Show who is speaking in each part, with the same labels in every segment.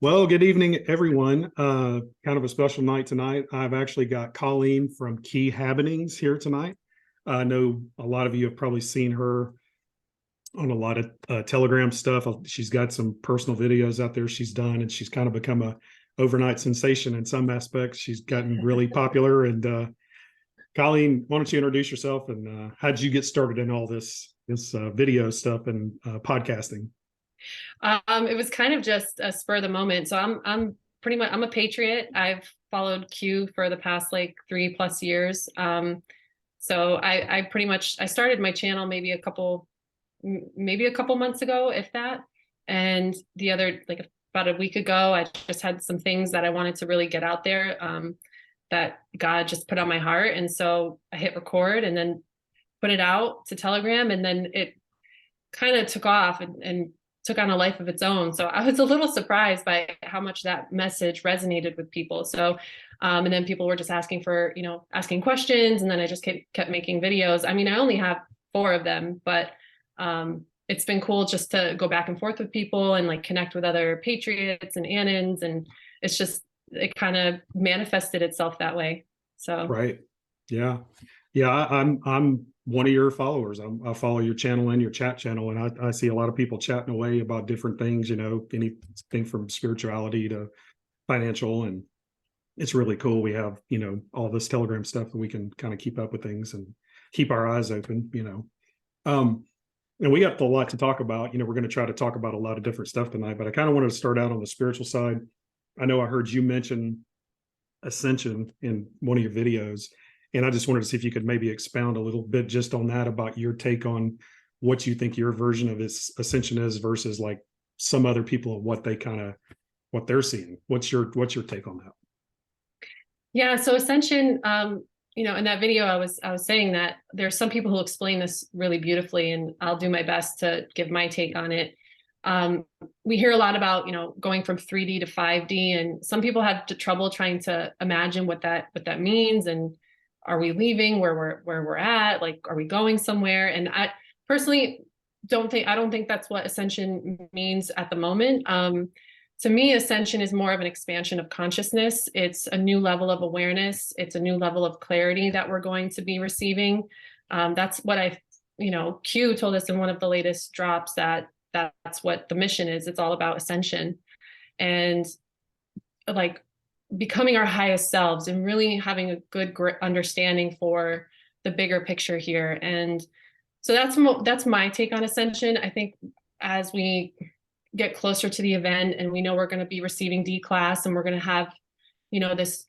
Speaker 1: Well, good evening, everyone. Kind of a special night tonight. I've actually got Colleen from Key Habbenings here tonight. I know a lot of you have probably seen her on a lot of Telegram stuff. She's got some personal videos out there she's done, and she's kind of become a overnight sensation in some aspects. She's gotten really popular. And Colleen, why don't you introduce yourself and how did you get started in all this video stuff and podcasting?
Speaker 2: It was kind of just a spur of the moment. So I'm pretty much I'm a patriot. I've followed Q for the past like 3+ years. So I pretty much I started my channel maybe a couple months ago, if that. And the other like about a week ago, I just had some things that I wanted to really get out there that God just put on my heart. And so I hit record and then put it out to Telegram, and then it kind of took off and took on a life of its own. So I was a little surprised by how much that message resonated with people. So, and then people were just asking for, asking questions. And then I just kept making videos. I mean, I only have 4 of them, but it's been cool just to go back and forth with people and like connect with other patriots and Annans. And it kind of manifested itself that way. So.
Speaker 1: Right. Yeah. Yeah. I'm one of your followers. I follow your channel and your chat channel, and I see a lot of people chatting away about different things, anything from spirituality to financial. And it's really cool. We have, all this Telegram stuff that we can kind of keep up with things and keep our eyes open. And we got a lot to talk about. We're going to try to talk about a lot of different stuff tonight, but I kind of wanted to start out on the spiritual side. I know I heard you mention Ascension in one of your videos, and I just wanted to see if you could maybe expound a little bit just on that, about your take on what you think your version of this Ascension is versus like some other people and what they're seeing. What's your take on that?
Speaker 2: Yeah, so Ascension, in that video, I was saying that there's some people who explain this really beautifully, and I'll do my best to give my take on it. We hear a lot about, going from 3D to 5D, and some people have trouble trying to imagine what that means. And are we leaving where we're at? Like, are we going somewhere? And I personally don't think that's what Ascension means at the moment. To me, Ascension is more of an expansion of consciousness. It's a new level of awareness. It's a new level of clarity that we're going to be receiving. That's what Q told us in one of the latest drops, that's what the mission is. It's all about ascension and like becoming our highest selves and really having a good understanding for the bigger picture here. And so that's my take on Ascension. I think as we get closer to the event and we know we're going to be receiving D class and we're going to have, this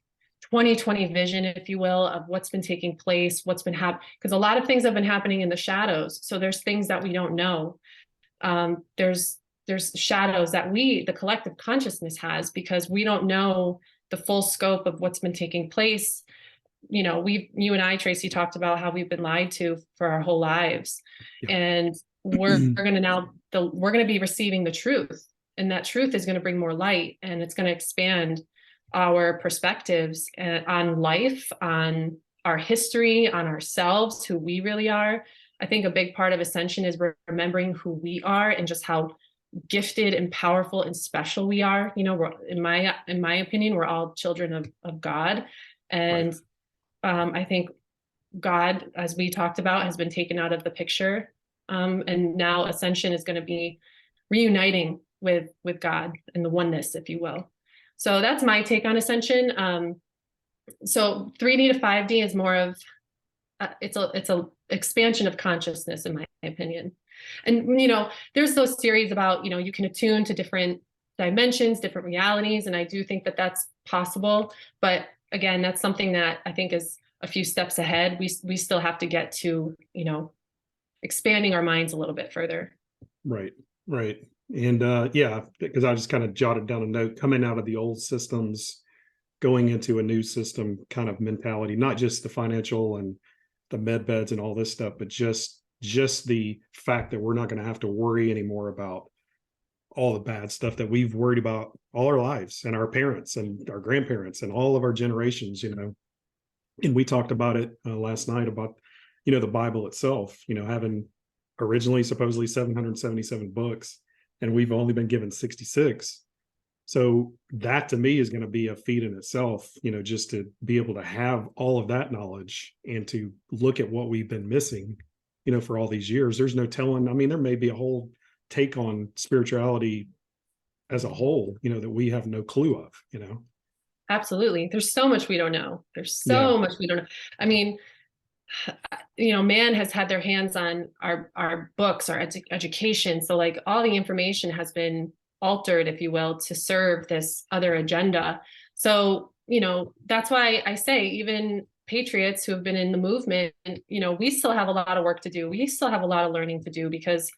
Speaker 2: 2020 vision, if you will, of what's been taking place, what's been happening, because a lot of things have been happening in the shadows. So there's things that we don't know. There's shadows that the collective consciousness has, because we don't know the full scope of what's been taking place. You and I, Tracy, talked about how we've been lied to for our whole lives.
Speaker 1: Yeah.
Speaker 2: And we're going to be receiving the truth, and that truth is going to bring more light, and it's going to expand our perspectives on life, on our history, on ourselves, who we really are. I think a big part of Ascension is remembering who we are and just how gifted and powerful and special we are. In my opinion, we're all children of God. And right. I think God, as we talked about, has been taken out of the picture. And now Ascension is going to be reuniting with God and the oneness, if you will. So that's my take on Ascension. So 3D to 5D is more of it's a expansion of consciousness, in my opinion. And there's those series about you can attune to different dimensions, different realities, and I do think that that's possible. But again, that's something that I think is a few steps ahead. We still have to get to expanding our minds a little bit further.
Speaker 1: Right. And yeah, because I just kind of jotted down a note, coming out of the old systems, going into a new system kind of mentality, not just the financial and the Medbeds and all this stuff, but just the fact that we're not going to have to worry anymore about all the bad stuff that we've worried about all our lives, and our parents and our grandparents and all of our generations. And we talked about it last night about the Bible itself, having originally supposedly 777 books, and we've only been given 66. So that to me is going to be a feat in itself, just to be able to have all of that knowledge and to look at what we've been missing, for all these years. There's no telling. I mean, there may be a whole take on spirituality as a whole, that we have no clue of.
Speaker 2: Absolutely. There's so much we don't know. There's
Speaker 1: Yeah.
Speaker 2: so much we don't know. I mean, man has had their hands on our books, our education. So like all the information has been altered, if you will, to serve this other agenda. So, that's why I say even patriots who have been in the movement, we still have a lot of work to do. We still have a lot of learning to do because,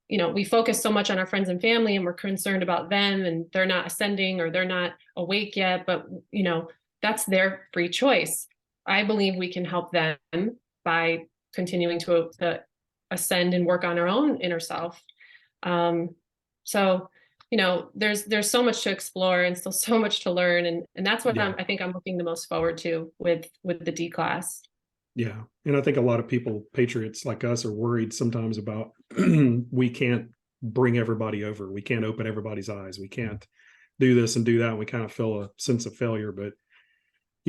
Speaker 2: we focus so much on our friends and family and we're concerned about them and they're not ascending or they're not awake yet. But, that's their free choice. I believe we can help them by continuing to ascend and work on our own inner self. So, there's so much to explore and still so much to learn. And that's what
Speaker 1: Yeah.
Speaker 2: I think I'm looking the most forward to with the D class.
Speaker 1: Yeah. And I think a lot of people, patriots like us, are worried sometimes about we can't bring everybody over. We can't open everybody's eyes. We can't do this and do that. And we kind of feel a sense of failure. But,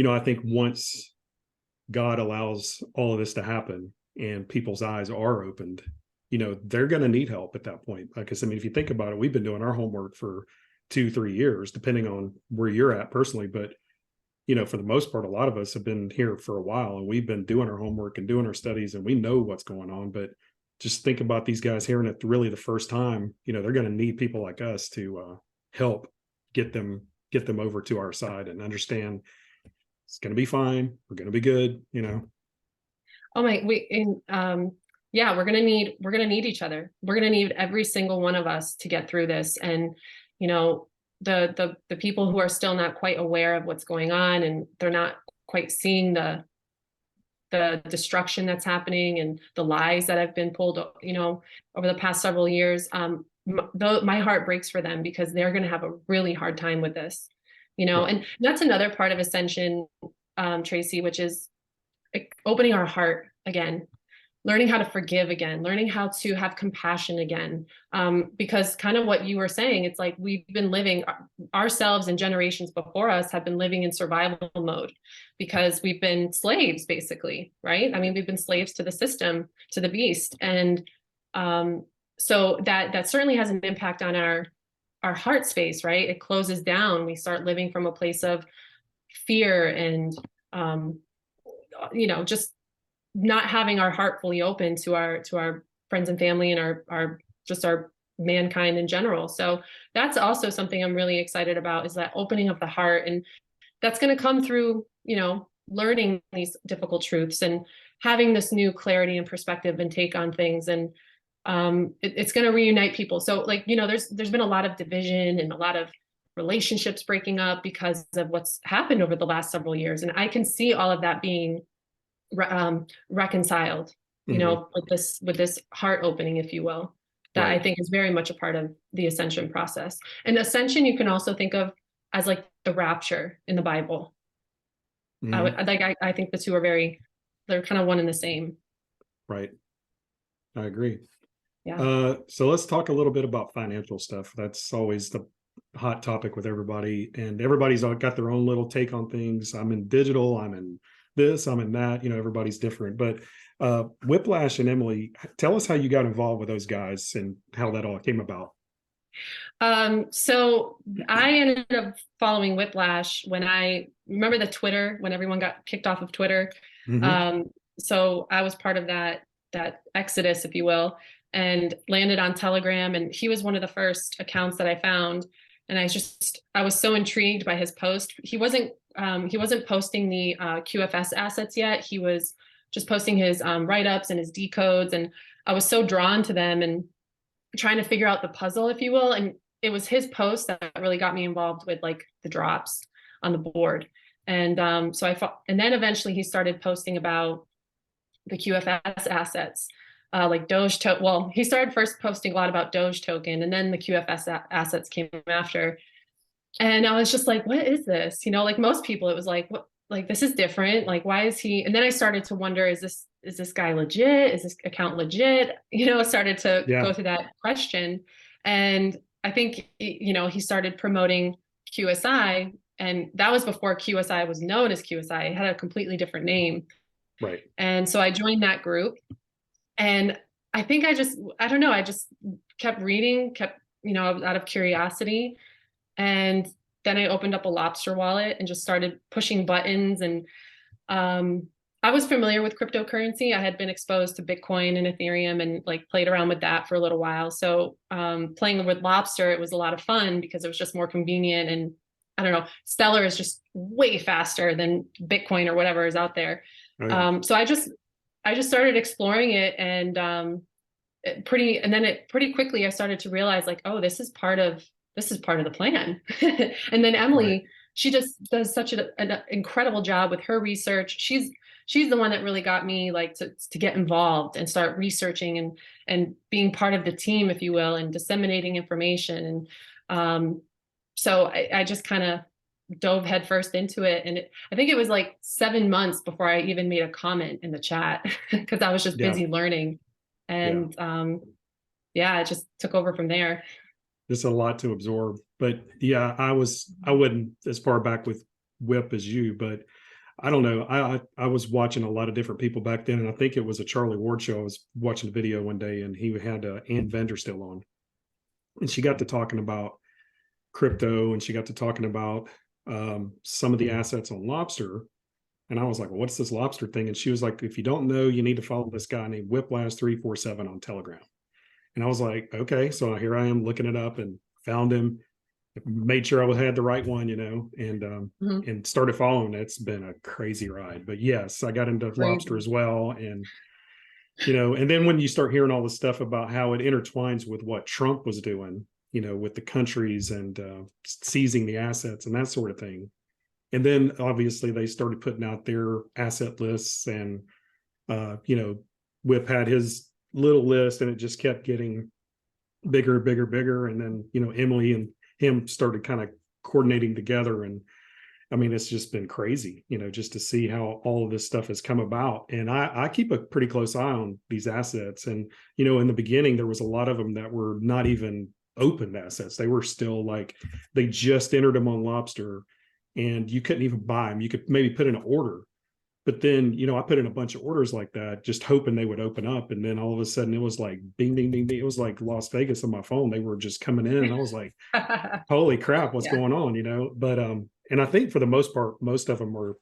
Speaker 1: I think once God allows all of this to happen and people's eyes are opened, they're going to need help at that point. Because, I mean, if you think about it, we've been doing our homework for 2-3 years, depending on where you're at personally. But, for the most part, a lot of us have been here for a while and we've been doing our homework and doing our studies and we know what's going on. But just think about these guys hearing it really the first time, they're going to need people like us to help get them over to our side and understand it's going to be fine. We're going to be good,
Speaker 2: Oh my, yeah, we're gonna need each other. We're gonna need every single one of us to get through this. And the people who are still not quite aware of what's going on and they're not quite seeing the destruction that's happening and the lies that have been pulled, over the past several years. My heart breaks for them because they're going to have a really hard time with this,
Speaker 1: Right.
Speaker 2: and that's another part of Ascension, Tracy, which is opening our heart again, learning how to forgive again, learning how to have compassion again. Because kind of what you were saying, it's like we've been living, ourselves and generations before us have been living in survival mode because we've been slaves, basically, right? I mean, we've been slaves to the system, to the beast. And so that certainly has an impact on our heart space, right? It closes down. We start living from a place of fear and just not having our heart fully open to our friends and family and our mankind in general. So that's also something I'm really excited about, is that opening of the heart. And that's going to come through, learning these difficult truths and having this new clarity and perspective and take on things. And it's going to reunite people. So like, there's been a lot of division and a lot of relationships breaking up because of what's happened over the last several years. And I can see all of that being reconciled,
Speaker 1: Mhm.
Speaker 2: with this heart opening, if you will, that I
Speaker 1: Right.
Speaker 2: think is very much a part of the ascension process. And ascension, you can also think of as like the rapture in the Bible.
Speaker 1: Mhm.
Speaker 2: I think the two are they're kind of one and the same.
Speaker 1: Right. I agree.
Speaker 2: Yeah.
Speaker 1: So let's talk a little bit about financial stuff. That's always the hot topic with everybody, and everybody's got their own little take on things. I'm in digital, I'm in this, I'm in that, everybody's different. But Whiplash and Emily, tell us how you got involved with those guys and how that all came about.
Speaker 2: So I ended up following Whiplash when I remember when everyone got kicked off of Twitter.
Speaker 1: Mm-hmm.
Speaker 2: Um, so I was part of that exodus, if you will, and landed on Telegram. And he was one of the first accounts that I found. And I was so intrigued by his post. He wasn't posting the QFS assets yet. He was just posting his write-ups and his decodes. And I was so drawn to them and trying to figure out the puzzle, if you will. And it was his post that really got me involved with like the drops on the board. And and then eventually he started posting about the QFS assets, like Doge. Well, he started first posting a lot about Doge token, and then the QFS assets came after. And I was just like, what is this? Like most people, it was like, what, like, this is different. Like, why is he? And then I started to wonder, is this guy legit? Is this account legit? Started to
Speaker 1: Yeah.
Speaker 2: go through that question. And I think, you know, he started promoting QSI, and that was before QSI was known as QSI. It had a completely different name.
Speaker 1: Right.
Speaker 2: And so I joined that group, and I think I don't know, I just kept reading, you know, out of curiosity. And then I opened up a Lobster wallet and just started pushing buttons. And I was familiar with cryptocurrency. I had been exposed to Bitcoin and Ethereum and like played around with that for a little while. So playing with Lobster, it was a lot of fun because it was just more convenient. And I don't know, Stellar is just way faster than Bitcoin or whatever is out there.
Speaker 1: Oh, yeah.
Speaker 2: So I just started exploring it, and pretty quickly I started to realize like, oh, this is part of the plan. And then Emily,
Speaker 1: Right.
Speaker 2: she just does such an incredible job with her research. She's the one that really got me like to get involved and start researching and being part of the team, if you will, and disseminating information. And so I just kind of dove headfirst into it. And I think it was like 7 months before I even made a comment in the chat because I was just
Speaker 1: Yeah.
Speaker 2: busy learning. And yeah, it just took over from there.
Speaker 1: It's a lot to absorb. But yeah, I wasn't as far back with Whip as you, but I don't know. I was watching a lot of different people back then, and I think it was a Charlie Ward show. I was watching a video one day, and he had Ann Vendor still on, and she got to talking about crypto, and she got to talking about some of the assets on Lobster. And I was like, well, what's this Lobster thing? And she was like, if you don't know, you need to follow this guy named Whiplash 347 on Telegram. And I was like, okay. So here I am looking it up and found him, made sure I had the right one, you know, and started following. It's been a crazy ride. But yes, I got into Lobster as well. And, you know, and then when you start hearing all the stuff about how it intertwines with what Trump was doing, you know, with the countries and seizing the assets and that sort of thing. And then obviously they started putting out their asset lists, and, you know, Whip had his little list, and it just kept getting bigger, bigger, bigger. And then, you know, Emily and him started kind of coordinating together. And I mean, it's just been crazy, you know, just to see how all of this stuff has come about. And I keep a pretty close eye on these assets. And, you know, in the beginning, there was a lot of them that were not even opened assets. They were still like, they just entered them on Lobster, and you couldn't even buy them. You could maybe put in an order, but then, you know, I put in a bunch of orders like that, just hoping they would open up. And then all of a sudden it was like, bing, bing, bing, bing. It was like Las Vegas on my phone. They were just coming in, and I was like, holy crap, what's going on, you know? But, and I think for the most part, most of them are,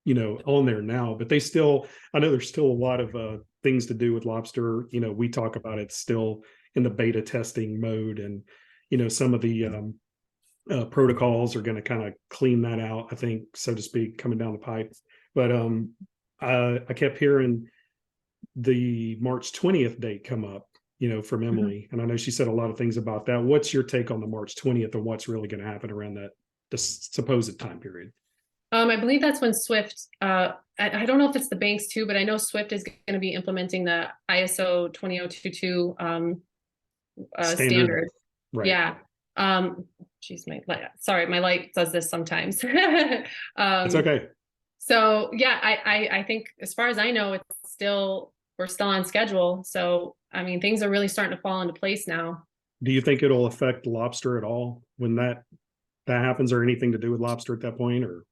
Speaker 1: you know, on there now, but they still, I know there's still a lot of things to do with Lobster. You know, we talk about it still in the beta testing mode, and, you know, some of the, protocols are going to kind of clean that out, I think, so to speak, coming down the pipe. But I kept hearing the March 20th date come up, you know, from Emily. And I know she said a lot of things about that. What's your take on the March 20th and what's really going to happen around that, the supposed time period?
Speaker 2: I believe that's when Swift, I don't know if it's the banks too, but I know Swift is going to be implementing the ISO20022 standard.
Speaker 1: Right.
Speaker 2: Yeah. Geez, my light does this sometimes.
Speaker 1: It's okay.
Speaker 2: So yeah, I think as far as I know, we're still on schedule. So I mean, things are really starting to fall into place now.
Speaker 1: Do you think it'll affect Lobster at all when that happens, or anything to do with Lobster at that point? Or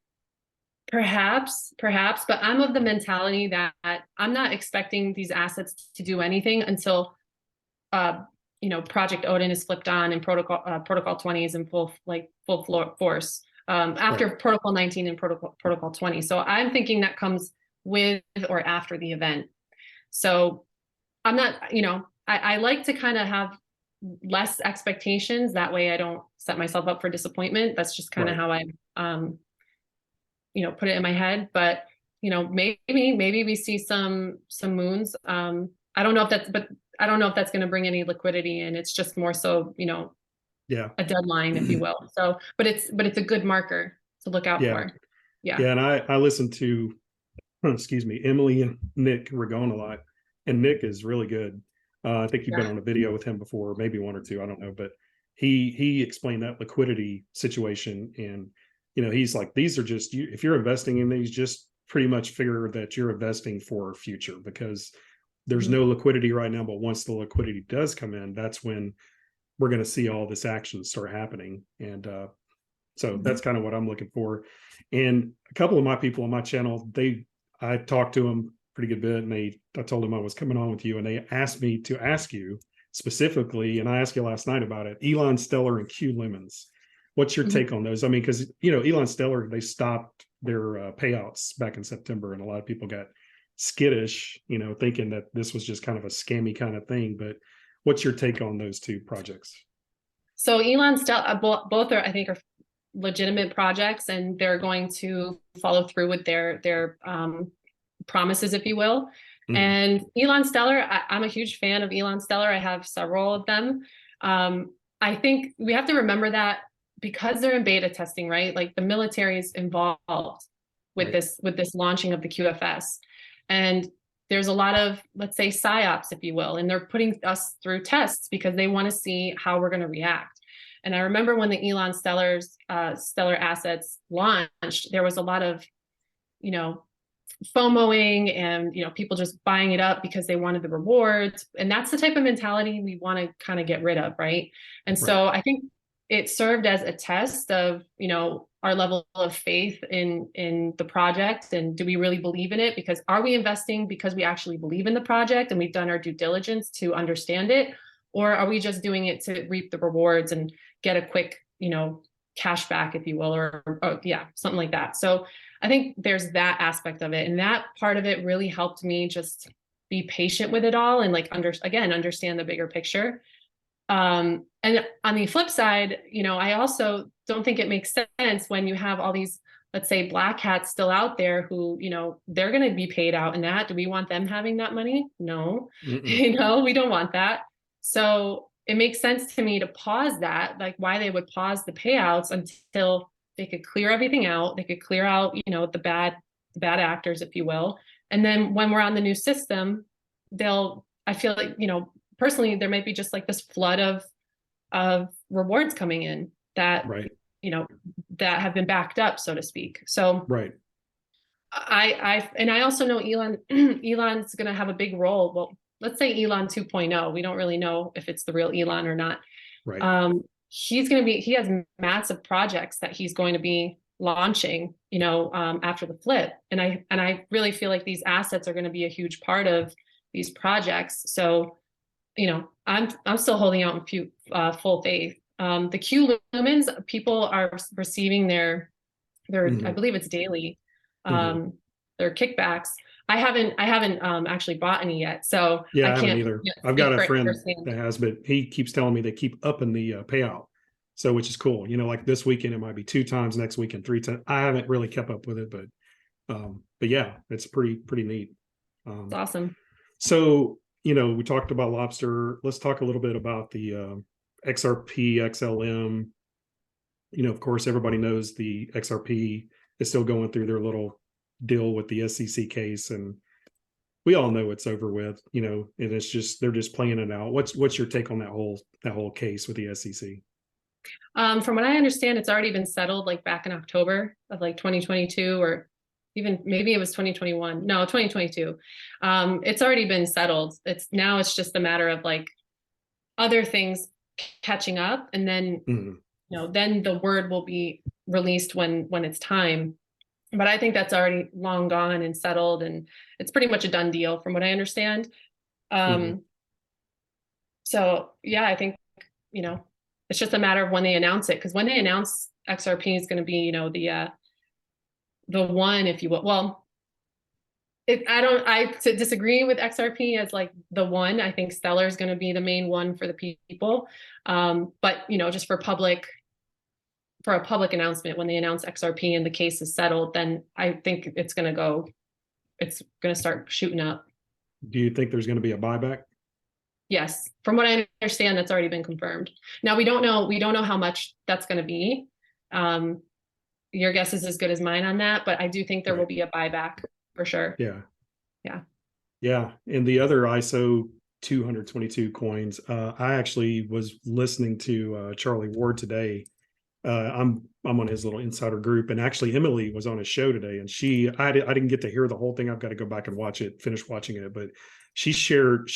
Speaker 2: Perhaps, but I'm of the mentality that I'm not expecting these assets to do anything until you know, Project Odin is flipped on and Protocol 20 is in full force after Protocol 19 and Protocol 20. So I'm thinking that comes with or after the event. So I'm not, you know, I like to kind of have less expectations. That way I don't set myself up for disappointment. That's just kind of how I, you know, put it in my head. But, you know, maybe we see some moons. I don't know if that's going to bring any liquidity in. It's just more so, you know, a deadline, if you will. So, but it's a good marker to look out for. Yeah.
Speaker 1: And I listened to, excuse me, Emily and Nick Ragone a lot, and Nick is really good. I think you've been on a video with him before, maybe one or two, I don't know, but he explained that liquidity situation. And, you know, he's like, these are just, if you're investing in these, just pretty much figure that you're investing for a future, because there's no liquidity right now. But once the liquidity does come in, that's when we're going to see all this action start happening. And so that's kind of what I'm looking for. And a couple of my people on my channel, I talked to them pretty good bit, and I told them I was coming on with you, and they asked me to ask you specifically, and I asked you last night about it, Elon Stellar and Q Lemons. What's your take on those? I mean, because, Elon Stellar, they stopped their payouts back in September, and a lot of people got skittish, thinking that this was just kind of a scammy kind of thing. But what's your take on those two projects?
Speaker 2: So Elon Stellar, both are, I think, are legitimate projects, and they're going to follow through with their promises, if you will. And Elon Stellar, I'm a huge fan of Elon Stellar. I have several of them. I think we have to remember that because they're in beta testing, right? Like the military is involved with this launching of the QFS. And there's a lot of, let's say, psyops, if you will, and they're putting us through tests because they want to see how we're going to react. And I remember when the Elon Stellar assets launched, there was a lot of, FOMOing and, people just buying it up because they wanted the rewards. And that's the type of mentality we want to kind of get rid of, right? And so I think it served as a test of, our level of faith in the project, and do we really believe in it? Because are we investing because we actually believe in the project and we've done our due diligence to understand it, or are we just doing it to reap the rewards and get a quick, cash back, if you will, or something like that. So I think there's that aspect of it, and that part of it really helped me just be patient with it all and understand the bigger picture. And on the flip side, I also don't think it makes sense when you have all these, let's say, black hats still out there who, they're going to be paid out in that. Do we want them having that money? No, we don't want that. So it makes sense to me to pause that, like why they would pause the payouts until they could clear everything out. They could clear out, the bad actors, if you will. And then when we're on the new system, I feel like, personally, there might be just like this flood of rewards coming in that, that have been backed up, so to speak. So I also know Elon's going to have a big role. Well, let's say Elon 2.0. We don't really know if it's the real Elon or not. He has massive projects that he's going to be launching, after the flip. And I really feel like these assets are going to be a huge part of these projects. So, I'm still holding out in full faith. The Q Lumens, people are receiving their I believe it's daily, their kickbacks. I haven't actually bought any yet, so
Speaker 1: I haven't either. I've got a friend that has, but he keeps telling me they keep upping the payout, so which is cool. Like this weekend it might be 2 times, next weekend 3 times. I haven't really kept up with it, but yeah, it's pretty neat.
Speaker 2: It's awesome.
Speaker 1: So we talked about Lobster. Let's talk a little bit about the XRP, XLM. Of course, everybody knows the XRP is still going through their little deal with the SEC case, and we all know it's over with. And it's just they're just playing it out. What's your take on that whole case with the SEC?
Speaker 2: From what I understand, it's already been settled, like back in October of like 2022, or even maybe it was 2021. No, 2022. It's already been settled. It's just a matter of like other things catching up, and then then the word will be released when it's time. But I think that's already long gone and settled, and it's pretty much a done deal from what I understand. So yeah, I think, it's just a matter of when they announce it, because when they announce XRP is going to be, the one, if you will. Well, I disagree with XRP as like the one. I think Stellar is going to be the main one for the people. But just for a public announcement, when they announce XRP and the case is settled, then I think it's going to start shooting up.
Speaker 1: Do you think there's going to be a buyback?
Speaker 2: Yes. From what I understand, that's already been confirmed. Now we don't know how much that's going to be. Your guess is as good as mine on that, but I do think there will be a buyback for sure.
Speaker 1: Yeah. And the other ISO20022 coins, I actually was listening to Charlie Ward today. I'm on his little insider group, and actually Emily was on his show today, and I didn't get to hear the whole thing. I've got to go back and finish watching it, but she shared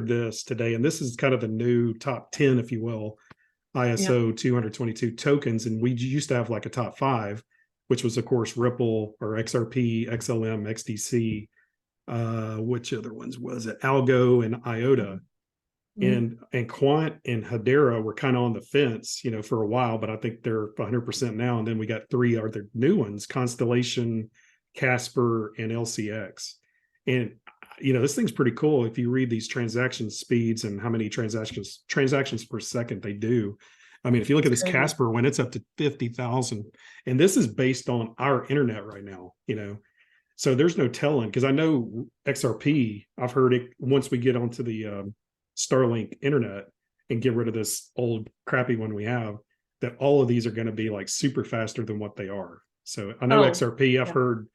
Speaker 1: this today, and this is kind of the new top 10, if you will, ISO20022 tokens, and we used to have like a top 5, which was of course Ripple or XRP, XLM, XDC. Which other ones was it? Algo and IOTA.
Speaker 2: Mhm.
Speaker 1: And Quant and Hedera were kind of on the fence, for a while, but I think they're 100% now. And then we got 3 other new ones: Constellation, Casper, and LCX. And this thing's pretty cool. If you read these transaction speeds and how many transactions per second they do. I mean, if you look at this
Speaker 2: Crazy.
Speaker 1: Casper, when it's up to 50,000, and this is based on our internet right now, so there's no telling, because I know XRP, I've heard it, once we get onto the Starlink internet and get rid of this old crappy one we have, that all of these are going to be like super faster than what they are. So I know
Speaker 2: Oh,
Speaker 1: XRP, I've
Speaker 2: yeah.
Speaker 1: heard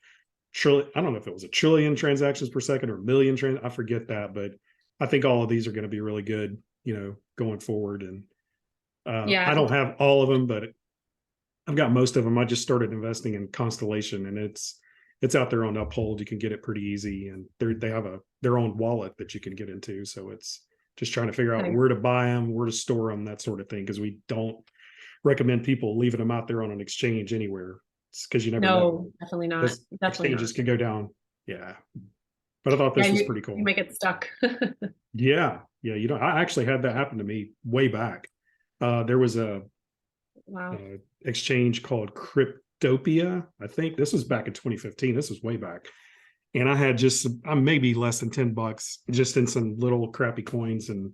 Speaker 1: I don't know if it was a trillion transactions per second or a million I forget that, but I think all of these are going to be really good, going forward. And
Speaker 2: Yeah.
Speaker 1: I don't have all of them, but I've got most of them. I just started investing in Constellation, and it's out there on Uphold. You can get it pretty easy, and they have their own wallet that you can get into. So it's just trying to figure out
Speaker 2: Nice.
Speaker 1: where to buy them, where to store them, that sort of thing, because we don't recommend people leaving them out there on an exchange anywhere, because you never know.
Speaker 2: No, definitely not.
Speaker 1: This
Speaker 2: Definitely not.
Speaker 1: exchanges can go down. Yeah. But I thought
Speaker 2: Yeah,
Speaker 1: this was
Speaker 2: you
Speaker 1: pretty cool.
Speaker 2: might get stuck.
Speaker 1: Yeah. Yeah. I actually had that happen to me way back. There was a
Speaker 2: Wow.
Speaker 1: exchange called Cryptopia. I think this was back in 2015. This was way back. And I had just maybe less than $10 just in some little crappy coins. And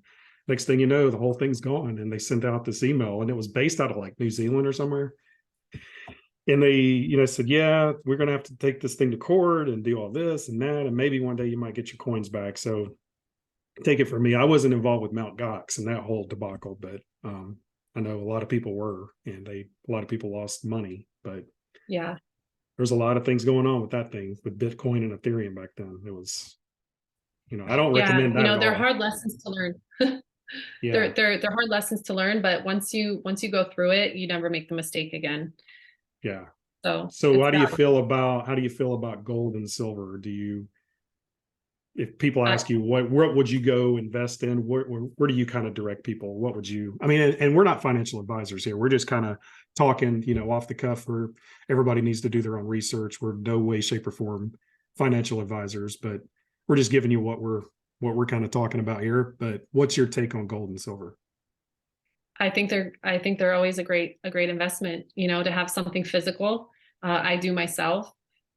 Speaker 1: next thing you know, the whole thing's gone. And they sent out this email, and it was based out of like New Zealand or somewhere. And they, said, yeah, we're going to have to take this thing to court and do all this and that. And maybe one day you might get your coins back. So take it from me, I wasn't involved with Mt. Gox and that whole debacle, but I know a lot of people were, and a lot of people lost money. But
Speaker 2: Yeah.
Speaker 1: there's a lot of things going on with that thing, with Bitcoin and Ethereum back then. It was, I don't
Speaker 2: Yeah.
Speaker 1: recommend that at
Speaker 2: They're
Speaker 1: all.
Speaker 2: hard lessons to learn.
Speaker 1: Yeah.
Speaker 2: They're hard lessons to learn, but once you go through it, you never make the mistake again.
Speaker 1: Yeah.
Speaker 2: So
Speaker 1: So
Speaker 2: it's
Speaker 1: how do you
Speaker 2: that.
Speaker 1: feel about gold and silver? If people
Speaker 2: I,
Speaker 1: ask you what would you go invest in, where do you kind of direct people? What would you, I mean, and we're not financial advisors here. We're just kind of talking, off the cuff, where everybody needs to do their own research. We're no way, shape, or form financial advisors, but we're just giving you what we're kind of talking about here. But what's your take on gold and silver?
Speaker 2: I think they're always a great investment, to have something physical. I do myself.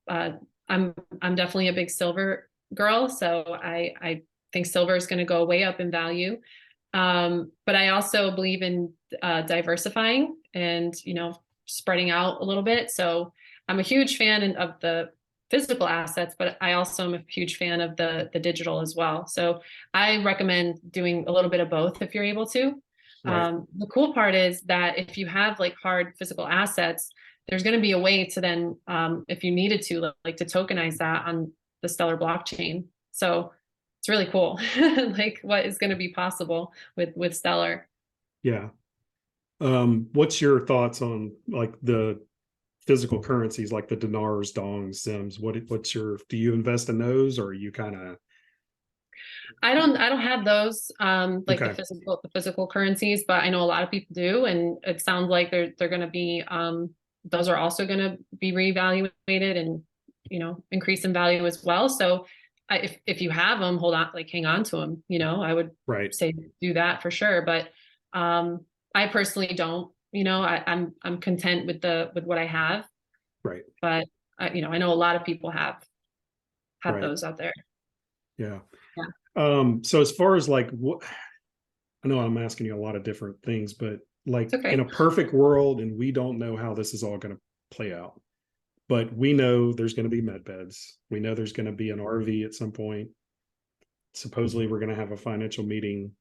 Speaker 2: I'm definitely a big silver girl, so I think silver is going to go way up in value. But I also believe in diversifying and, spreading out a little bit. So I'm a huge fan of the physical assets, but I also am a huge fan of the digital as well. So I recommend doing a little bit of both if you're able to.
Speaker 1: Right.
Speaker 2: The cool part is that if you have like hard physical assets, there's going to be a way to then, if you needed to, like to tokenize that on the Stellar blockchain. So it's really cool, like what is going to be possible with Stellar.
Speaker 1: Yeah. What's your thoughts on like the physical currencies, like the dinars, dongs, sims? Do you invest in those, or are you kind of?
Speaker 2: I don't have those like
Speaker 1: Okay.
Speaker 2: the physical currencies, but I know a lot of people do, and it sounds like they're going to be those are also going to be reevaluated and increase in value as well. So if you have them, hold on, like hang on to them. I would
Speaker 1: Right.
Speaker 2: say do that for sure. But I personally don't. I'm content with what I have.
Speaker 1: Right.
Speaker 2: But I know a lot of people have
Speaker 1: Right.
Speaker 2: those out there.
Speaker 1: Yeah.
Speaker 2: Yeah.
Speaker 1: So as far as like what, I know I'm asking you a lot of different things, but like
Speaker 2: It's okay.
Speaker 1: in a perfect world, and we don't know how this is all going to play out, but we know there's going to be Medbeds. We know there's going to be an RV at some point. Supposedly we're going to have a financial meeting.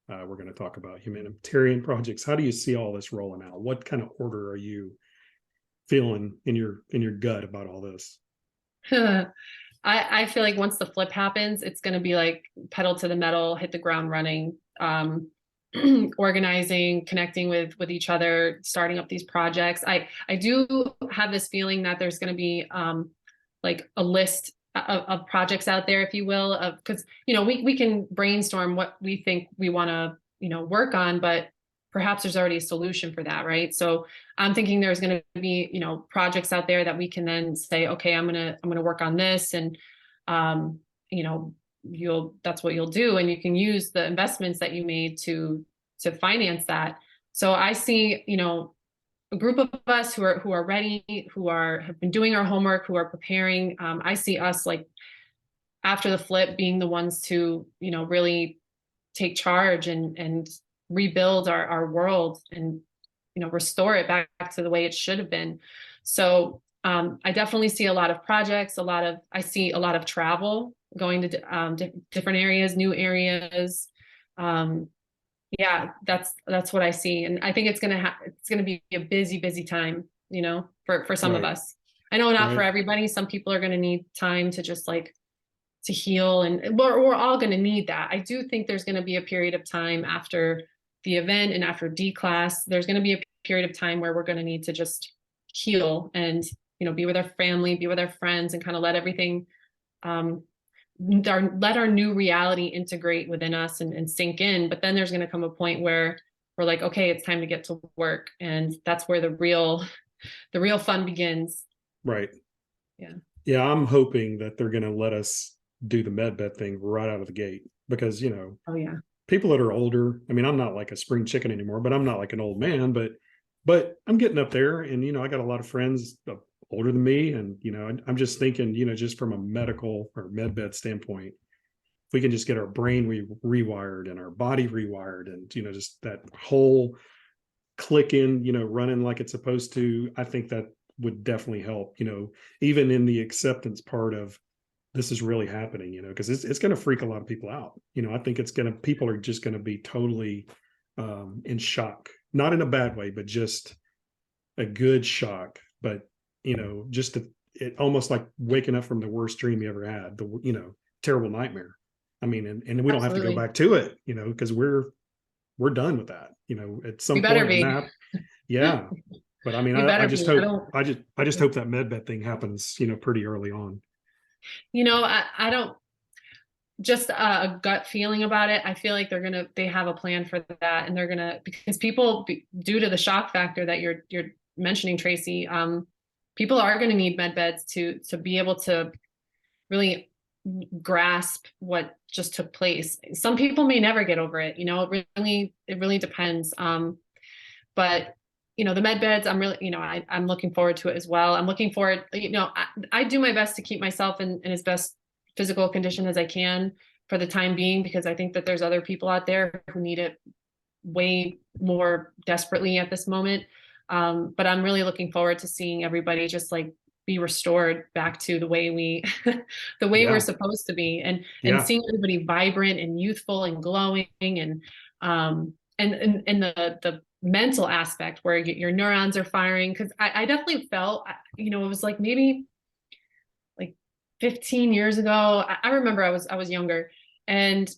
Speaker 1: We're going to talk about humanitarian projects. How do you see all this rolling out? What kind of order are you feeling in your gut about all this?
Speaker 2: I feel like once the flip happens, it's going to be like pedal to the metal, hit the ground running, organizing, connecting with each other, starting up these projects. I do have this feeling that there's going to be like a list of projects out there, if you will, because we can brainstorm what we think we want to work on, but perhaps there's already a solution for that, right? So I'm thinking there's going to be, projects out there that we can then say, okay, I'm gonna work on this, and you know, that's what you'll do, and you can use the investments that you made to finance that. So I see, a group of us who are ready, have been doing our homework, who are preparing. I see us, like, after the flip, being the ones to, really take charge and rebuild our world, and restore it back to the way it should have been. So I definitely see a lot of projects, I see a lot of travel, going to different areas, new areas. Yeah, that's what I see, and I think it's gonna be a busy time, for some of
Speaker 1: Right.
Speaker 2: us. I know not for
Speaker 1: Right.
Speaker 2: everybody. Some people are gonna need time to just, like, to heal, and we're all gonna need that. I do think there's gonna be a period of time after the event and after D class. There's gonna be a period of time where we're gonna need to just heal and, be with our family, be with our friends, and kind of let everything, let our new reality integrate within us and sink in. But then there's going to come a point where we're like, okay, it's time to get to work, and that's where the real fun begins.
Speaker 1: Right.
Speaker 2: Yeah.
Speaker 1: Yeah, I'm hoping that they're going to let us do the Medbed thing right out of the gate, because,
Speaker 2: Oh yeah.
Speaker 1: people that are older, I mean, I'm not like a spring chicken anymore, but I'm not like an old man, but I'm getting up there, and, I got a lot of friends older than me. And, I'm just thinking, just from a medical or Medbed standpoint, if we can just get our brain rewired and our body rewired, and, just that whole click in, running like it's supposed to, I think that would definitely help, even in the acceptance part of this is really happening, because it's going to freak a lot of people out. I think people are just going to be totally in shock, not in a bad way, but just a good shock. But, just it almost like waking up from the worst dream you ever had, terrible nightmare. I mean, and we don't have to go
Speaker 2: Absolutely.
Speaker 1: back to it, because we're done with that, at
Speaker 2: We
Speaker 1: some
Speaker 2: better
Speaker 1: point.
Speaker 2: be.
Speaker 1: Yeah. But I mean,
Speaker 2: We
Speaker 1: I
Speaker 2: better
Speaker 1: just
Speaker 2: be.
Speaker 1: hope, I just hope that Medbed thing happens, pretty early on.
Speaker 2: I don't, just a gut feeling about it. I feel like they have a plan for that, and they're gonna, because people, due to the shock factor that you're mentioning, Tracy, people are going to need med beds to be able to really grasp what just took place. Some people may never get over it. It really depends. But the med beds, I'm really, I'm looking forward to it as well. I'm looking forward, I do my best to keep myself in as best physical condition as I can for the time being, because I think that there's other people out there who need it way more desperately at this moment. But I'm really looking forward to seeing everybody just, like, be restored back to the way the way we're
Speaker 1: Yeah.
Speaker 2: supposed to be, and
Speaker 1: Yeah.
Speaker 2: seeing everybody vibrant and youthful and glowing, and the mental aspect where your neurons are firing. Because I definitely felt, it was like maybe like 15 years ago. I remember I was younger, and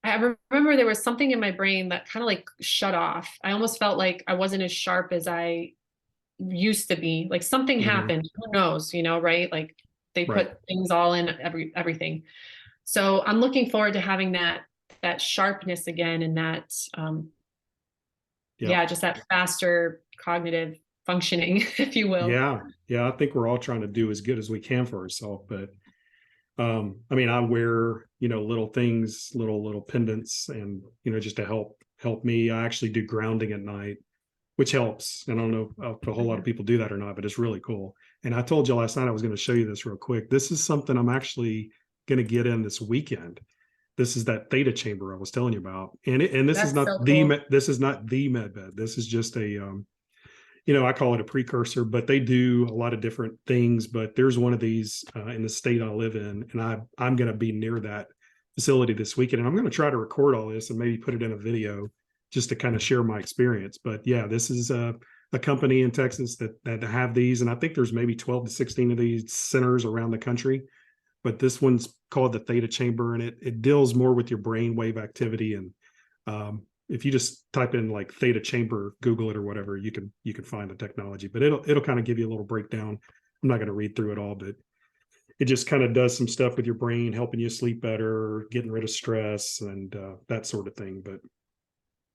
Speaker 2: I remember there was something in my brain that kind of, like, shut off. I almost felt like I wasn't as sharp as I used to be. Like, something
Speaker 1: Mhm.
Speaker 2: happened. Who knows, right? Like, they
Speaker 1: Right.
Speaker 2: put things all in everything. So I'm looking forward to having that sharpness again, and that
Speaker 1: Yeah.
Speaker 2: just that faster cognitive functioning, if you will.
Speaker 1: Yeah. Yeah. I think we're all trying to do as good as we can for ourselves. But I mean, I wear, little things, little pendants, and, just to help me. I actually do grounding at night, which helps. And I don't know if a whole lot of people do that or not, but it's really cool. And I told you last night I was going to show you this real quick. This is something I'm actually going to get in this weekend. This is that theta chamber I was telling you about. And this is
Speaker 2: That's
Speaker 1: not
Speaker 2: so cool.
Speaker 1: this is not the med bed. This is just a I call it a precursor, but they do a lot of different things. But there's one of these in the state I live in, and I'm going to be near that facility this weekend, and I'm going to try to record all this and maybe put it in a video just to kind of share my experience. But yeah, this is a company in Texas that have these, and I think there's maybe 12 to 16 of these centers around the country. But this one's called the Theta Chamber, and it deals more with your brain wave activity. And if you just type in like Theta Chamber, Google it or whatever, you can find the technology. But it'll kind of give you a little breakdown. I'm not going to read through it all, but it just kind of does some stuff with your brain, helping you sleep better, getting rid of stress, and that sort of thing. But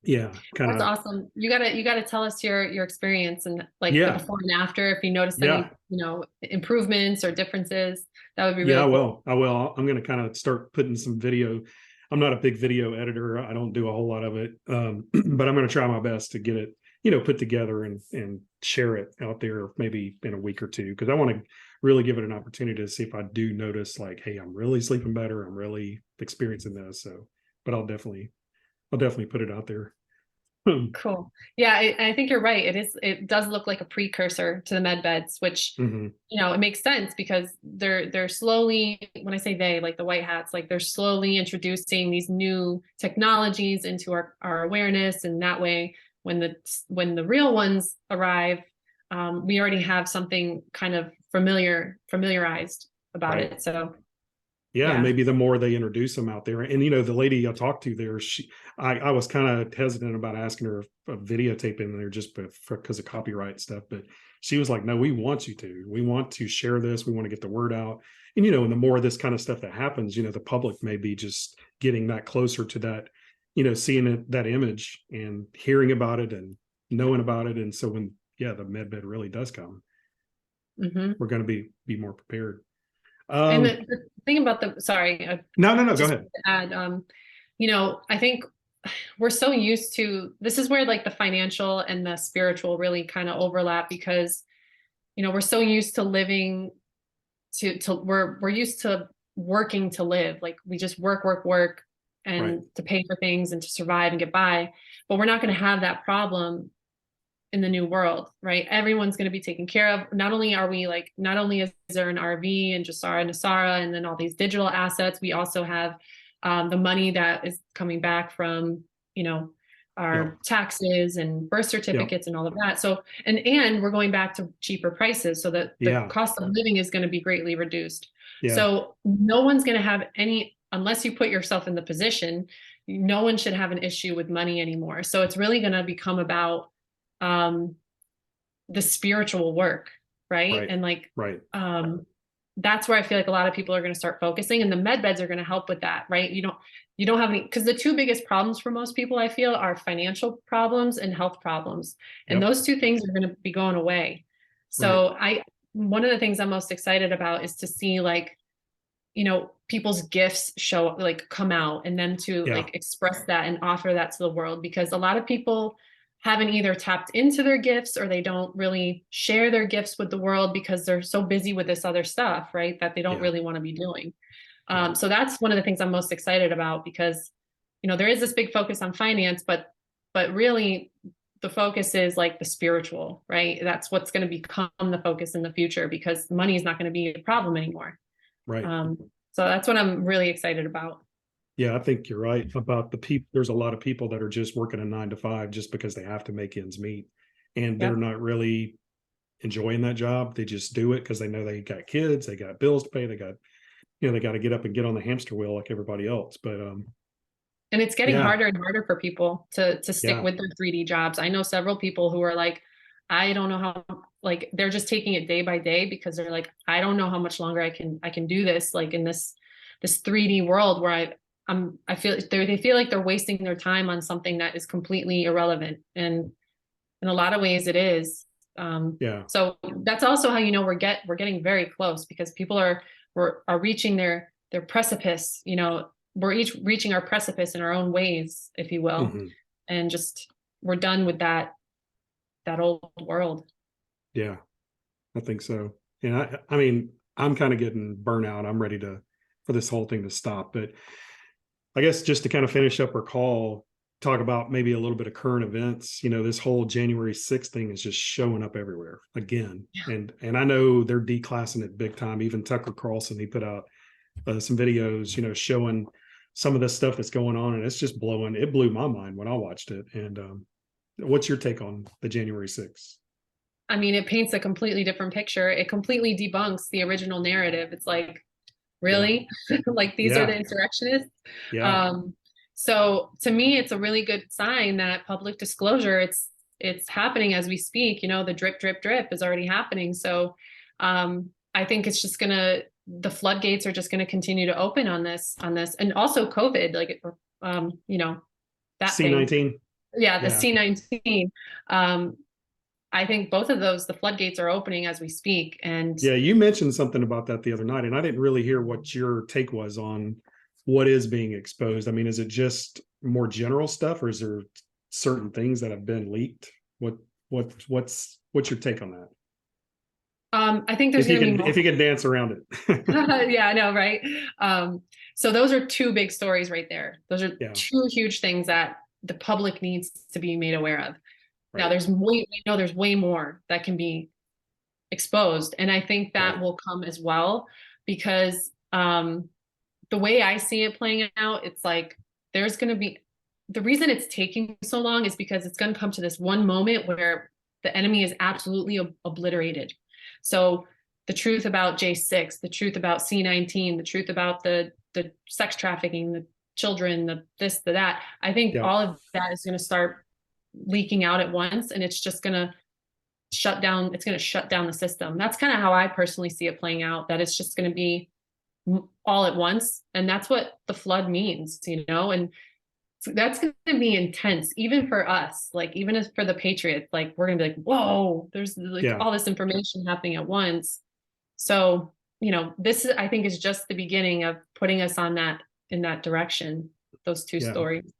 Speaker 1: Yeah, kind
Speaker 2: That's
Speaker 1: of.
Speaker 2: awesome. You gotta tell us your experience and like the
Speaker 1: Yeah,
Speaker 2: before and after, if you noticed
Speaker 1: yeah,
Speaker 2: any, improvements or differences, that would be
Speaker 1: yeah.
Speaker 2: really
Speaker 1: I
Speaker 2: cool.
Speaker 1: will. I will. I'm going to kind of start putting some video. I'm not a big video editor. I don't do a whole lot of it, but I'm going to try my best to get it, put together and share it out there maybe in a week or two, because I want to really give it an opportunity to see if I do notice like, hey, I'm really sleeping better. I'm really experiencing this. So, but I'll definitely put it out there.
Speaker 2: Cool. Yeah, I think you're right. It does look like a precursor to the med beds, which,
Speaker 1: Hmm.
Speaker 2: it makes sense because they're slowly, when I say they, like the white hats, like they're slowly introducing these new technologies into our awareness. And that way, when the real ones arrive, we already have something kind of familiarized about
Speaker 1: Right.
Speaker 2: it. So
Speaker 1: Yeah, and
Speaker 2: yeah.
Speaker 1: maybe the more they introduce them out there, and the lady I talked to there, I was kind of hesitant about asking her a videotape in there just because of copyright stuff, but she was like, "No, we want you to. We want to share this. We want to get the word out." And the more of this kind of stuff that happens, the public may be just getting that closer to that, seeing that image and hearing about it and knowing about it, and so when the medbed really does come,
Speaker 2: Hmm.
Speaker 1: we're going to be more prepared.
Speaker 2: And
Speaker 1: Um,
Speaker 2: the thing about sorry,
Speaker 1: no, go
Speaker 2: just
Speaker 1: ahead.
Speaker 2: to add, I think we're so used to, this is where like the financial and the spiritual really kind of overlap because, we're so used to living we're used to working to live. Like we just work
Speaker 1: Right.
Speaker 2: and to pay for things and to survive and get by. But we're not going to have that problem in the new world, right? Everyone's going to be taken care of. Not only is there an RV and Jasara and Nasara and then all these digital assets, we also have the money that is coming back from,
Speaker 1: Yeah.
Speaker 2: our taxes and birth
Speaker 1: Yeah.
Speaker 2: certificates and all of that. So, and we're going back to cheaper prices so that the
Speaker 1: Yeah.
Speaker 2: cost of living is going to be greatly reduced.
Speaker 1: Yeah.
Speaker 2: So no one's going to have unless you put yourself in the position, no one should have an issue with money anymore. So it's really going to become about um the spiritual work, right?
Speaker 1: Right.
Speaker 2: And like
Speaker 1: Right.
Speaker 2: that's where I feel like a lot of people are going to start focusing, and the med beds are going to help with that, right? You don't have any, because the two biggest problems for most people I feel are financial problems and health problems, and
Speaker 1: Yep.
Speaker 2: those two things are going to be going away.
Speaker 1: Right.
Speaker 2: So one of the things I'm most excited about is to see like people's gifts come out, and then to
Speaker 1: Yeah.
Speaker 2: like express that and offer that to the world, because a lot of people haven't either tapped into their gifts or they don't really share their gifts with the world because they're so busy with this other stuff, right, that they don't
Speaker 1: Yeah.
Speaker 2: really want to be doing.
Speaker 1: Yeah.
Speaker 2: So that's one of the things I'm most excited about, because there is this big focus on finance, but really the focus is like the spiritual, right? That's what's going to become the focus in the future, because money is not going to be a problem anymore.
Speaker 1: Right.
Speaker 2: um, so that's what I'm really excited about.
Speaker 1: Yeah. I think you're right about the people. There's a lot of people that are just working a 9 to 5 just because they have to make ends meet, and they're
Speaker 2: Yep.
Speaker 1: not really enjoying that job. They just do it because they know they got kids, they got bills to pay, they got, they got to get up and get on the hamster wheel like everybody else. But
Speaker 2: And it's getting
Speaker 1: yeah.
Speaker 2: harder and harder for people to stick
Speaker 1: Yeah.
Speaker 2: with their 3D jobs. I know several people who are like, I don't know how, like they're just taking it day by day because they're like, I don't know how much longer I can do this, like in this 3D world where I feel they feel like they're wasting their time on something that is completely irrelevant. And in a lot of ways it is.
Speaker 1: Yeah.
Speaker 2: So that's also how we're getting very close, because people are reaching their precipice. We're each reaching our precipice in our own ways, if you will,
Speaker 1: Hmm.
Speaker 2: and just we're done with that old world.
Speaker 1: Yeah. I think so. And I mean, I'm kind of getting burnout. I'm ready for this whole thing to stop. But I guess just to kind of finish up our call, talk about maybe a little bit of current events. This whole January 6th thing is just showing up everywhere again. And I know they're declassing it big time. Even Tucker Carlson, he put out some videos, showing some of the stuff that's going on. And it's just it blew my mind when I watched it. And what's your take on the January 6th?
Speaker 2: I mean, it paints a completely different picture. It completely debunks the original narrative. It's like,
Speaker 1: Yeah.
Speaker 2: really? Like these are the
Speaker 1: Yeah.
Speaker 2: insurrectionists?
Speaker 1: Yeah.
Speaker 2: Um, so to me, it's a really good sign that public disclosure, it's happening as we speak. The drip, drip, drip is already happening. So I think it's just the floodgates are just gonna continue to open on this. And also COVID, like that thing.
Speaker 1: C19.
Speaker 2: yeah, the
Speaker 1: Yeah.
Speaker 2: C-19. I think both of those, the floodgates are opening as we speak. And
Speaker 1: Yeah, you mentioned something about that the other night, and I didn't really hear what your take was on what is being exposed. I mean, is it just more general stuff, or is there certain things that have been leaked? What's your take on that?
Speaker 2: I think there's going to be
Speaker 1: If you can dance around it.
Speaker 2: yeah, I know, right? So those are two big stories right there. Those are
Speaker 1: Yeah,
Speaker 2: two huge things that the public needs to be made aware of. Now,
Speaker 1: right.
Speaker 2: we know there's way more that can be exposed, and I think that
Speaker 1: Right.
Speaker 2: will come as well because the way I see it playing out, it's like there's going to be the reason it's taking so long is because it's going to come to this one moment where the enemy is absolutely obliterated. So the truth about J6, the truth about C-19, the truth about the sex trafficking, the children, the this, the that, I think
Speaker 1: Yeah.
Speaker 2: all of that is going to start leaking out at once, and it's just going to shut down. It's going to shut down the system. That's kind of how I personally see it playing out. That it's just going to be all at once, and that's what the flood means, and that's going to be intense even for us, like even as for the patriots, like we're going to be like, whoa, there's like
Speaker 1: Yeah.
Speaker 2: all this information happening at once. So this I think is just the beginning of putting us on that in that direction, those two
Speaker 1: Yeah.
Speaker 2: stories.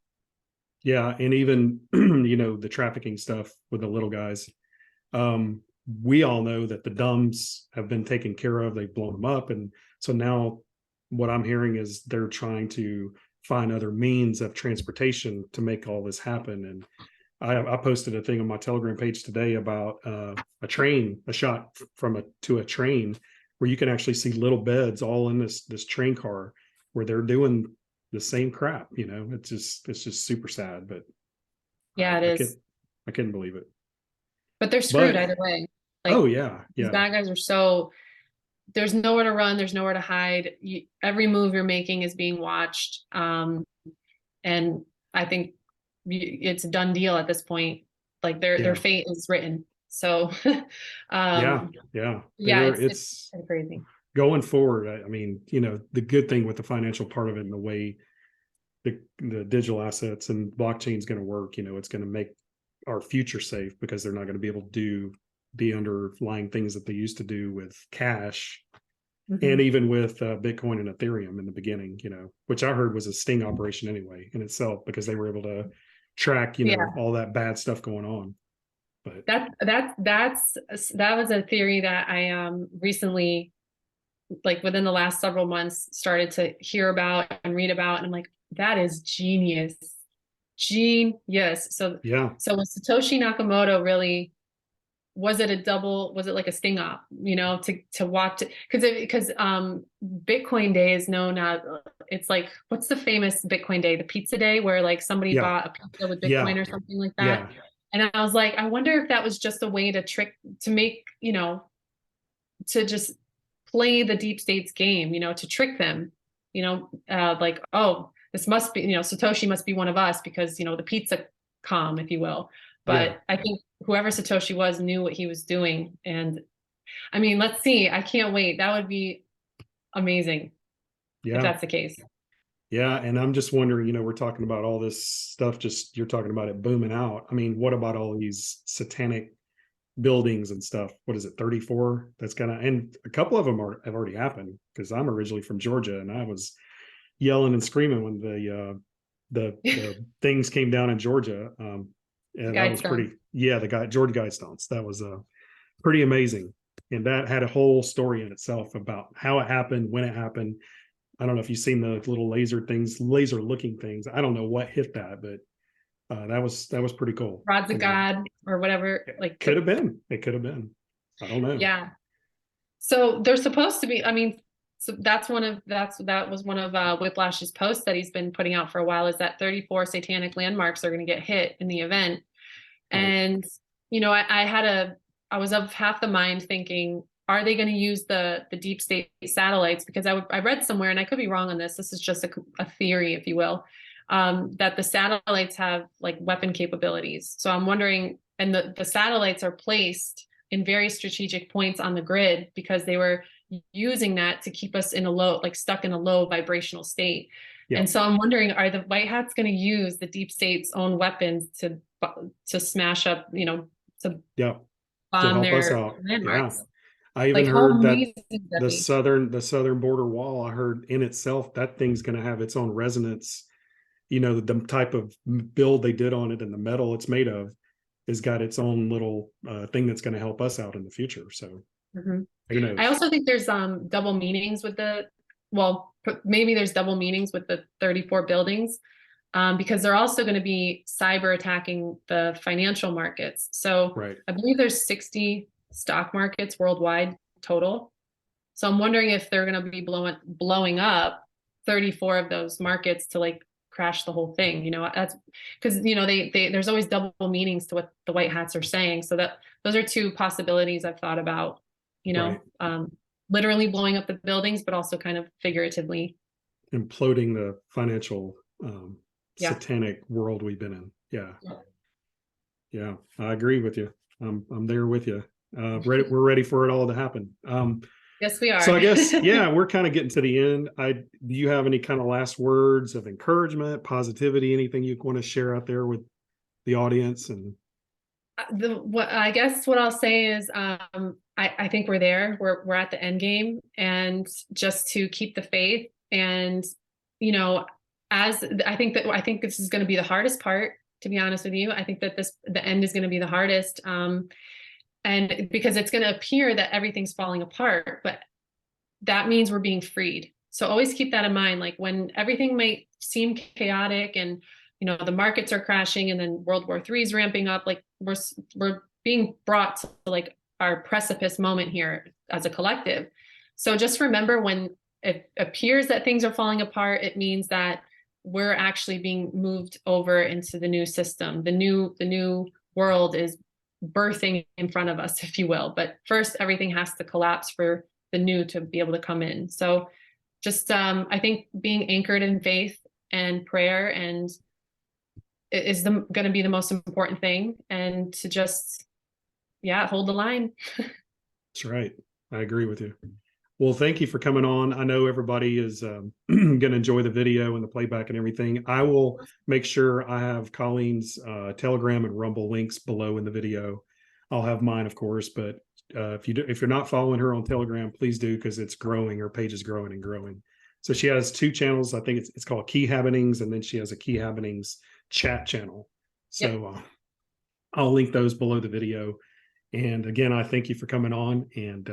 Speaker 1: Yeah. And even, the trafficking stuff with the little guys. We all know that the dumbs have been taken care of. They've blown them up. And so now what I'm hearing is they're trying to find other means of transportation to make all this happen. And I posted a thing on my Telegram page today about a shot to a train where you can actually see little beds all in this train car where they're doing the same crap. It's just super sad, but
Speaker 2: Yeah, it is.
Speaker 1: I couldn't believe it.
Speaker 2: But they're screwed
Speaker 1: But
Speaker 2: either way.
Speaker 1: oh
Speaker 2: Like
Speaker 1: yeah,
Speaker 2: these
Speaker 1: yeah,
Speaker 2: bad guys are so there's nowhere to run, there's nowhere to hide. Every move you're making is being watched. And I think it's a done deal at this point. Like their
Speaker 1: yeah,
Speaker 2: fate is written. So
Speaker 1: yeah,
Speaker 2: um
Speaker 1: yeah.
Speaker 2: yeah, it's
Speaker 1: It's
Speaker 2: kind of crazy.
Speaker 1: going forward. I mean, the good thing with the financial part of it and the way the digital assets and blockchain is going to work, it's going to make our future safe because they're not going to be able to do the underlying things that they used to do with cash. And even with Bitcoin and Ethereum in the beginning, which I heard was a sting operation anyway in itself because they were able to track,
Speaker 2: Yeah,
Speaker 1: all that bad stuff going on. But
Speaker 2: that was a theory that I recently, like within the last several months, started to hear about and read about, and I'm like, that is genius. Genius. So
Speaker 1: yeah,
Speaker 2: was Satoshi Nakamoto really, was it like a sting op, to watch it? Because Bitcoin Day is known as, it's like, what's the famous Bitcoin Day? The pizza day where like somebody
Speaker 1: yeah,
Speaker 2: bought a pizza with
Speaker 1: yeah,
Speaker 2: Bitcoin or something like that.
Speaker 1: yeah,
Speaker 2: And I was like, I wonder if that was just a way to make, to just play the deep state's game, to trick them, like, oh, this must be, Satoshi must be one of us because, the pizza calm, if you will.
Speaker 1: yeah,
Speaker 2: But I think whoever Satoshi was knew what he was doing. And I mean, let's see. I can't wait. That would be amazing if
Speaker 1: yeah,
Speaker 2: that's the case.
Speaker 1: yeah. And I'm just wondering, we're talking about all this stuff, just you're talking about it booming out. I mean, what about all these satanic buildings and stuff? What is it, 34? That's and a couple of them have already happened because I'm originally from Georgia and I was yelling and screaming when the things came down in Georgia. And that was
Speaker 2: Guidestone.
Speaker 1: pretty, yeah, the guy, George Guidestones, that was pretty amazing. And that had a whole story in itself about how it happened, when it happened. I don't know if you've seen the little laser looking things. I don't know what hit that, but that was pretty cool.
Speaker 2: Rods of God or whatever. Like,
Speaker 1: Could have been. It could have been. I don't know.
Speaker 2: yeah. So they're supposed to be, I mean, so that was one of Whiplash's posts that he's been putting out for a while, is that 34 satanic landmarks are going to get hit in the event.
Speaker 1: Right.
Speaker 2: And, I was of half the mind thinking, are they going to use the deep state satellites? Because I read somewhere, and I could be wrong on this. This is just a theory, if you will, that the satellites have like weapon capabilities. So I'm wondering, and the satellites are placed in very strategic points on the grid because they were using that to keep us stuck in a low vibrational state.
Speaker 1: Yeah.
Speaker 2: And so I'm wondering, are the White Hats going to use the deep state's own weapons to to smash up, to
Speaker 1: Yeah. To
Speaker 2: bomb
Speaker 1: help us
Speaker 2: their
Speaker 1: out. Yeah.
Speaker 2: landmarks.
Speaker 1: I even
Speaker 2: Like, how
Speaker 1: heard that
Speaker 2: amazing would that
Speaker 1: the
Speaker 2: be?
Speaker 1: southern border wall, I heard in itself, that thing's going to have its own resonance. The type of build they did on it and the metal it's made of has got its own little thing that's going to help us out in the future. So
Speaker 2: Mhm.
Speaker 1: who knows?
Speaker 2: I also think there's double meanings with maybe there's double meanings with the 34 buildings, because they're also going to be cyber attacking the financial markets. So
Speaker 1: Right.
Speaker 2: I believe there's 60 stock markets worldwide total. So I'm wondering if they're going to be blowing up 34 of those markets to like crash the whole thing. That's because there's always double meanings to what the white hats are saying. So those are two possibilities I've thought about.
Speaker 1: Right.
Speaker 2: Literally blowing up the buildings, but also kind of figuratively
Speaker 1: Imploding the financial
Speaker 2: Yeah.
Speaker 1: satanic world we've been in. Yeah, I agree with you. I'm there with you. We're ready for it all to happen.
Speaker 2: Yes, we are.
Speaker 1: So I guess, yeah, we're kind of getting to the end. Do you have any kind of last words of encouragement, positivity, anything you want to share out there with the audience? And
Speaker 2: I guess what I'll say is, I think we're there. We're at the end game, and just to keep the faith. And as I think this is going to be the hardest part. To be honest with you, I think that the end is going to be the hardest, and because it's going to appear that everything's falling apart, but that means we're being freed. So always keep that in mind. Like when everything might seem chaotic and the markets are crashing and then World War III is ramping up, like we're being brought to like our precipice moment here as a collective. So just remember, when it appears that things are falling apart, it means that we're actually being moved over into the new system. The new world is birthing in front of us, if you will. But first, everything has to collapse for the new to be able to come in. So just I think being anchored in faith and prayer and is going to be the most important thing, and to just hold the line.
Speaker 1: that's right. I agree with you. Well, thank you for coming on. I know everybody is going to enjoy the video and the playback and everything. I will make sure I have Colleen's Telegram and Rumble links below in the video. I'll have mine, of course, but if you're not following her on Telegram, please do, because it's growing. Her page is growing and growing. So she has two channels. I think it's called Key Habbenings, and then she has a Key Habbenings chat channel. So I'll link those below the video. And again, I thank you for coming on, and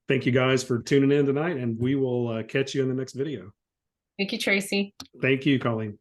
Speaker 1: thank you guys for tuning in tonight, and we will catch you in the next video.
Speaker 2: Thank you, Tracy.
Speaker 1: Thank you, Colleen.